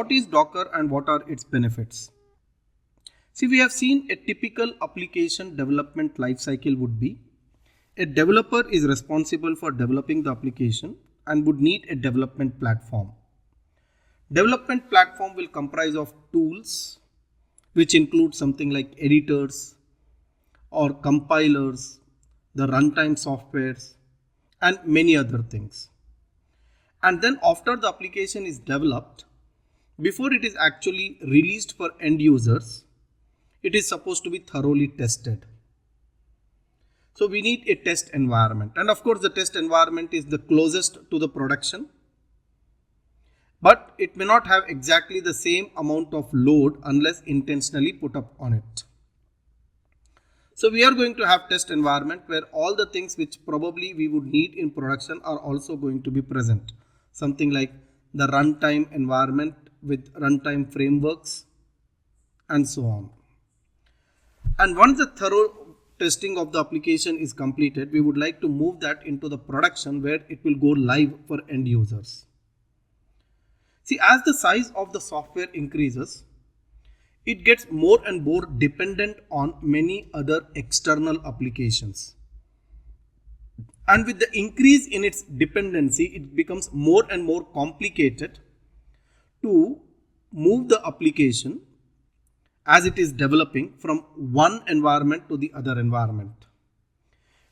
what is Docker and what are its benefits? See, we have seen a typical application development lifecycle would be a developer is responsible for developing the application and would need a development platform. Development platform will comprise of tools which include something like editors or compilers, the runtime softwares, and many other things. And then after the application is developed, before it is actually released for end users, it is supposed to be thoroughly tested. So we need a test environment, and of course the test environment is the closest to the production, but it may not have exactly the same amount of load unless intentionally put up on it. So we are going to have test environment where all the things which probably we would need in production are also going to be present. Something like the runtime environment with runtime frameworks and so on. And once the thorough testing of the application is completed, we would like to move that into the production where it will go live for end users. See, as the size of the software increases, it gets more and more dependent on many other external applications. And with the increase in its dependency, it becomes more and more complicated to move the application as it is developing from one environment to the other environment.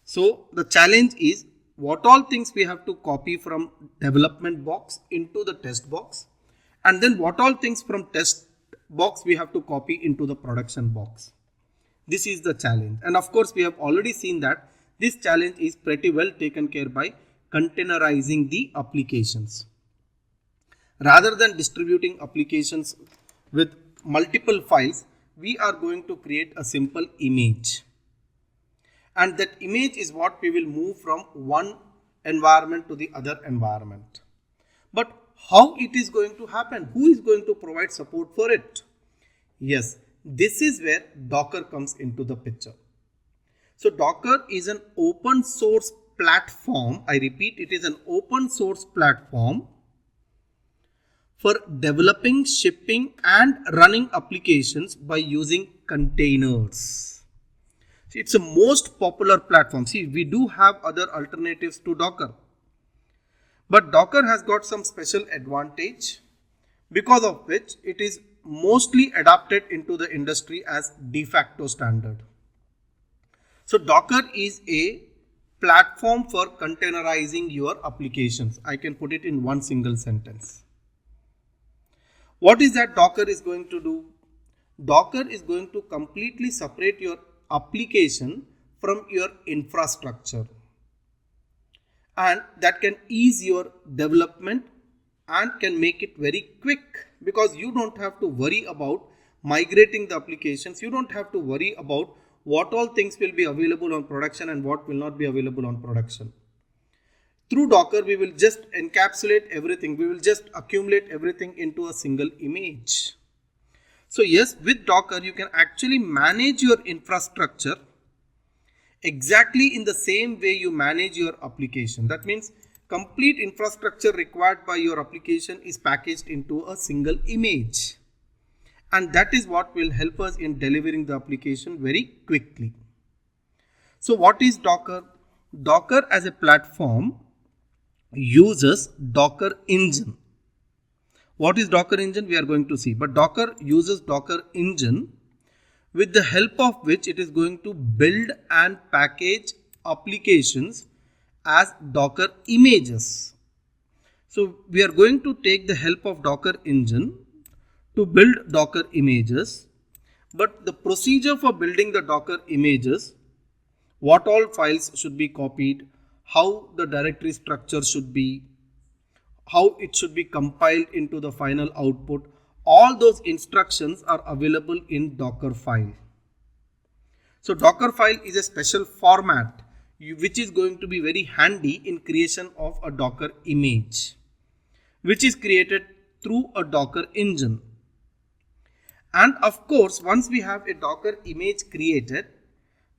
So the challenge is what all things we have to copy from development box into the test box, and then what all things from test box we have to copy into the production box. This is the challenge, and of course we have already seen that this challenge is pretty well taken care by containerizing the applications. Rather than distributing applications with multiple files, we are going to create a simple image, and that image is what we will move from one environment to the other environment. But how it is going to happen? Who is going to provide support for it? Yes, this is where Docker comes into the picture. So Docker is an open source platform. I repeat, it is an open source platform for developing, shipping and running applications by using containers. See, it's the most popular platform. See, we do have other alternatives to Docker, but Docker has got some special advantage because of which it is mostly adopted into the industry as de facto standard. So Docker is a platform for containerizing your applications. I can put it in one single sentence. What is that Docker is going to do? Docker is going to completely separate your application from your infrastructure, and that can ease your development and can make it very quick, because you don't have to worry about migrating the applications. You don't have to worry about what all things will be available on production and what will not be available on production. Through Docker, we will just encapsulate everything. We will just accumulate everything into a single image. So yes, with Docker, you can actually manage your infrastructure exactly in the same way you manage your application. That means complete infrastructure required by your application is packaged into a single image. And that is what will help us in delivering the application very quickly. So what is Docker? Docker as a platform uses Docker Engine. What is Docker Engine? We are going to see. But Docker uses Docker Engine, with the help of which it is going to build and package applications as Docker images. So we are going to take the help of Docker Engine to build Docker images. But the procedure for building the Docker images, what all files should be copied, how the directory structure should be, how it should be compiled into the final output, all those instructions are available in Docker file. So Docker file is a special format which is going to be very handy in creation of a Docker image, which is created through a Docker engine. And of course, once we have a Docker image created,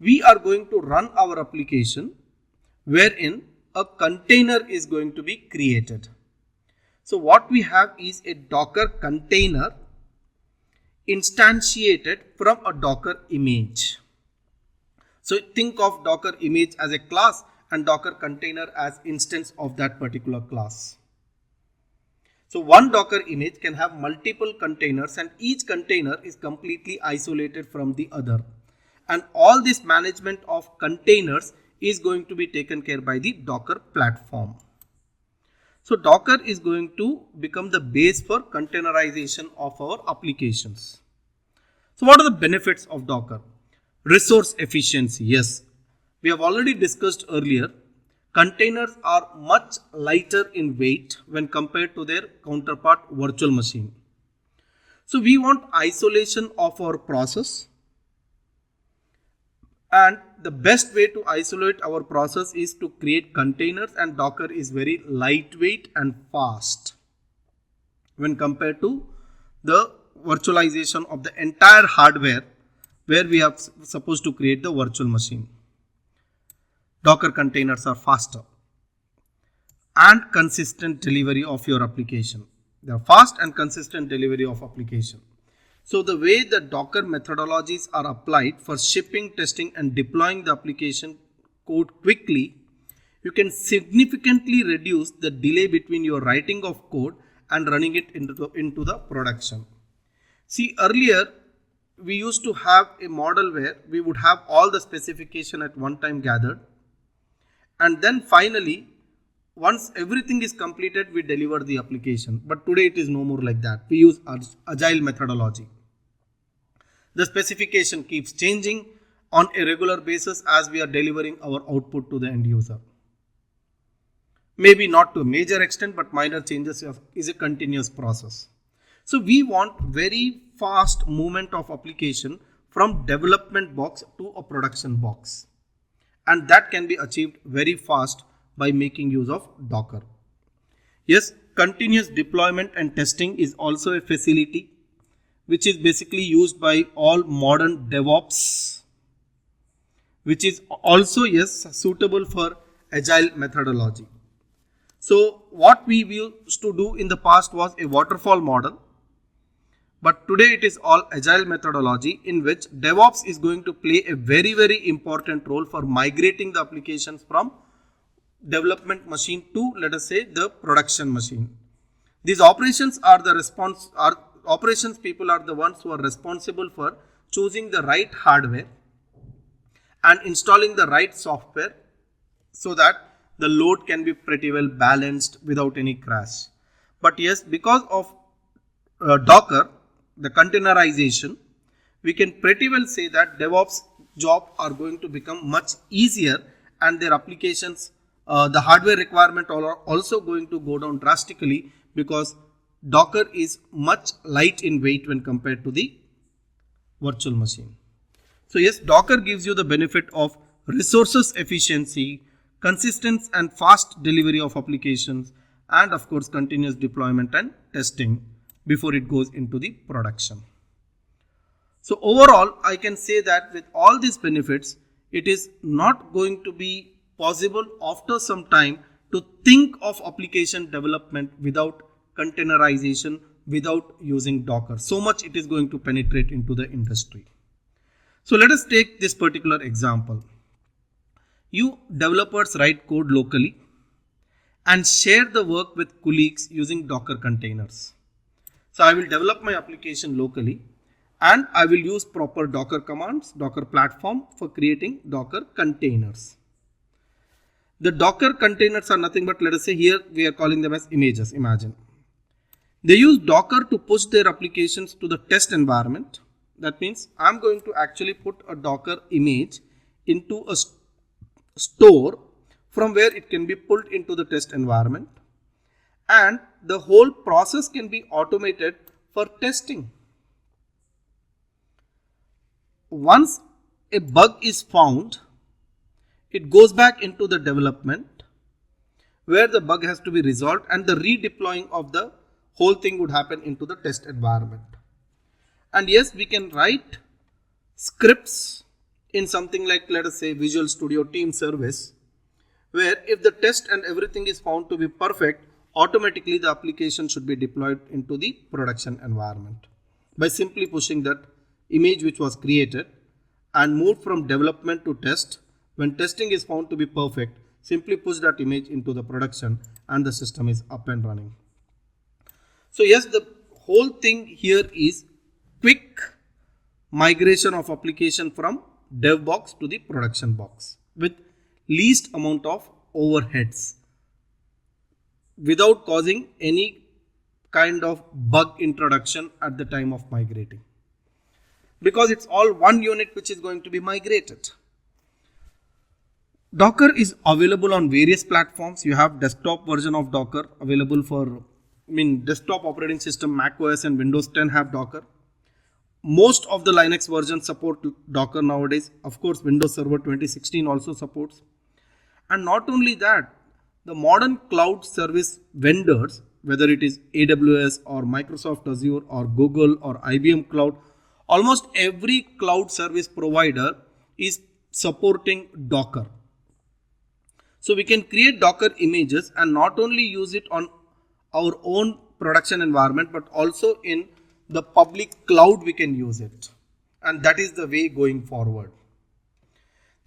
we are going to run our application wherein a container is going to be created. So what we have is a Docker container instantiated from a Docker image. So think of Docker image as a class and Docker container as instance of that particular class. So one Docker image can have multiple containers and each container is completely isolated from the other. And all this management of containers is going to be taken care by the Docker platform. So Docker is going to become the base for containerization of our applications. So what are the benefits of Docker? Resource efficiency. Yes, we have already discussed earlier. Containers are much lighter in weight when compared to their counterpart virtual machine. So we want isolation of our process. And the best way to isolate our process is to create containers, and Docker is very lightweight and fast when compared to the virtualization of the entire hardware where we are supposed to create the virtual machine. Docker containers are faster and consistent delivery of your application. They are fast and consistent delivery of application. So the way the Docker methodologies are applied for shipping, testing and deploying the application code quickly, you can significantly reduce the delay between your writing of code and running it into the production. See, earlier we used to have a model where we would have all the specification at one time gathered, and then finally once everything is completed, we deliver the application. But today it is no more like that. We use agile methodology. The specification keeps changing on a regular basis as we are delivering our output to the end user. Maybe not to a major extent, but minor changes is a continuous process. So we want very fast movement of application from development box to a production box. And that can be achieved very fast by making use of Docker. Yes, continuous deployment and testing is also a facility which is basically used by all modern DevOps, which is also, yes, suitable for agile methodology. So what we used to do in the past was a waterfall model, but today it is all agile methodology in which DevOps is going to play a very, very important role for migrating the applications from development machine to, let us say, the production machine. These operations operations people are the ones who are responsible for choosing the right hardware and installing the right software so that the load can be pretty well balanced without any crash. But yes, because of Docker, the containerization, we can pretty well say that DevOps jobs are going to become much easier and their applications, the hardware requirement are also going to go down drastically because Docker is much light in weight when compared to the virtual machine. So yes, Docker gives you the benefit of resources efficiency, consistent and fast delivery of applications, and of course continuous deployment and testing before it goes into the production. So overall, I can say that with all these benefits, it is not going to be possible after some time to think of application development without containerization, without using Docker. So much it is going to penetrate into the industry. So let us take this particular example. You developers write code locally and share the work with colleagues using Docker containers. So I will develop my application locally and I will use proper Docker commands, Docker platform for creating Docker containers. The Docker containers are nothing but, let us say here we are calling them as images. Imagine they use Docker to push their applications to the test environment. That means I'm going to actually put a Docker image into a store from where it can be pulled into the test environment, and the whole process can be automated for testing. Once a bug is found, it goes back into the development where the bug has to be resolved, and the redeploying of the whole thing would happen into the test environment. And yes, we can write scripts in something like, let us say, Visual Studio Team Service, where if the test and everything is found to be perfect, automatically the application should be deployed into the production environment by simply pushing that image which was created and moved from development to test. When testing is found to be perfect, simply push that image into the production and the system is up and running. So yes, the whole thing here is quick migration of application from dev box to the production box with least amount of overheads without causing any kind of bug introduction at the time of migrating, because it's all one unit which is going to be migrated. Docker is available on various platforms. You have desktop version of Docker available for, desktop operating system, Mac OS and Windows 10 have Docker. Most of the Linux versions support Docker nowadays. Of course, Windows Server 2016 also supports. And not only that, the modern cloud service vendors, whether it is AWS or Microsoft Azure or Google or IBM Cloud, almost every cloud service provider is supporting Docker. So we can create Docker images and not only use it on our own production environment, but also in the public cloud we can use it. And that is the way going forward.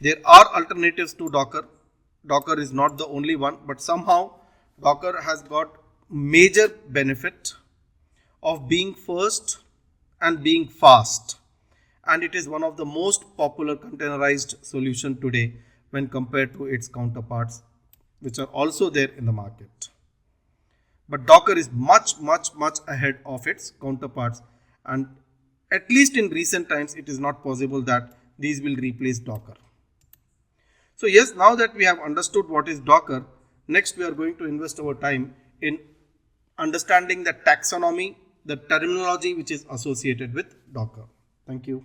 There are alternatives to Docker. Docker is not the only one, but somehow Docker has got major benefit of being first and being fast. And it is one of the most popular containerized solution today when compared to its counterparts, which are also there in the market. But Docker is much ahead of its counterparts, and at least in recent times it is not possible that these will replace Docker. So yes, now that we have understood what is Docker, next we are going to invest our time in understanding the taxonomy, the terminology which is associated with Docker. Thank you.